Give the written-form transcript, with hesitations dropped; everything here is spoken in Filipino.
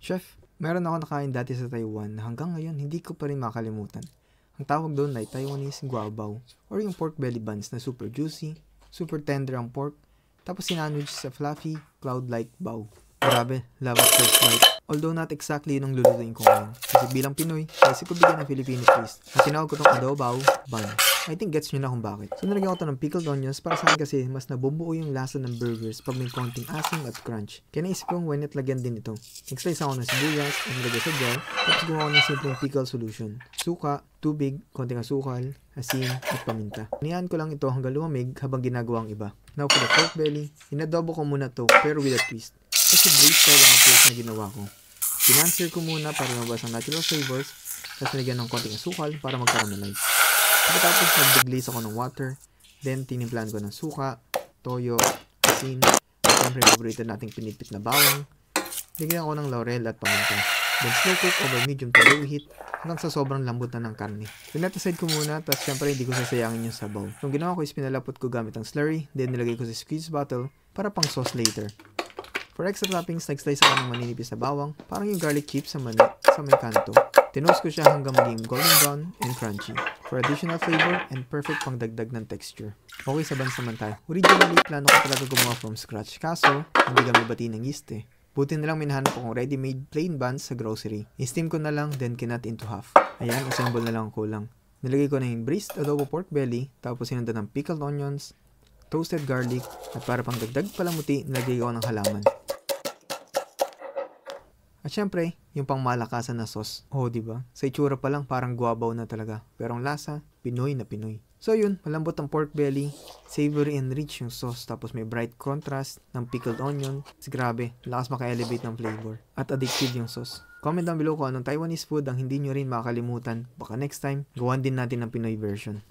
Chef, meron ako nakain dati sa Taiwan na hanggang ngayon hindi ko pa rin makalimutan. Ang tawag doon ay Taiwanese guabao or yung pork belly buns na super juicy, super tender ang pork, tapos sinandwich sa fluffy, cloud-like bao. Grabe, love at first bite. Although not exactly yun ang lulutuin ko ngayon. Kasi bilang Pinoy, kasi ko bigyan ng Filipino twist. At tinawag ko itong adobao bun. I think gets nyo na kung bakit. So nilagyan ko ito ng pickled onions para sa akin kasi mas nabubuo yung lasa ng burgers pag may konting asim at crunch. Kaya naisip kong why not lagyan din ito. Nag-slice ako ng sibuyas at nilagay sa jar. Tapos gumawa ko ng simpleng pickle solution. Suka, tubig, konting asukal, asin, at paminta. Niyaan ko lang ito hanggang lumamig habang ginagawa ang iba. Now for the pork belly, inadobo ko muna to pero with a twist. Kasi braised style ang approach na ginawa ko. Pinansir ko muna para lumabas ang natural flavors, tapos nilagyan ng konting asukal para mag-caramelize. Pagkatapos nag-deglaze ako ng water, then tinimplahan ko ng suka, toyo, asin, at syempre paborito nating pinipit na bawang. Nilagyan ko ng laurel at paminta. Then slow cook over medium to low heat hanggang sa sobrang lambot na ng karne. Pinet aside ko muna, tapos syempre hindi ko sasayangin yung sabaw. Yung ginawa ko is pinalapot ko gamit ang slurry, then nilagay ko sa squeeze bottle para pang sauce later. For extra toppings, nag-slice ako ng maninipis na bawang, parang yung garlic chips sa may kanto. Tinost ko siya hanggang maging golden brown and crunchy. For additional flavor and perfect pang dagdag ng texture. Okay, sa buns naman tayo. Originally, plano ko talaga gumawa from scratch, kaso hindi kami bati ng yeast eh. Buti na lang minahanap akong ready-made plain buns sa grocery. I-steam ko na lang, then kinat into half. Ayan, assemble na lang kulang. Nilagay ko na yung braised adobo pork belly, tapos sinundan ng pickled onions, toasted garlic, at para pang dagdag palamuti, nilagay ko ng halaman. At syempre, yung pang malakasan na sauce. Oh, diba? Sa itsura pa lang parang guabaw na talaga. Pero ang lasa, Pinoy na Pinoy. So yun, malambot ang pork belly, savory and rich yung sauce, tapos may bright contrast ng pickled onion. Grabe, lakas maka-elevate ng flavor. At addictive yung sauce. Comment down below kung anong Taiwanese food ang hindi nyo rin makakalimutan. Baka next time, gawan din natin ng Pinoy version.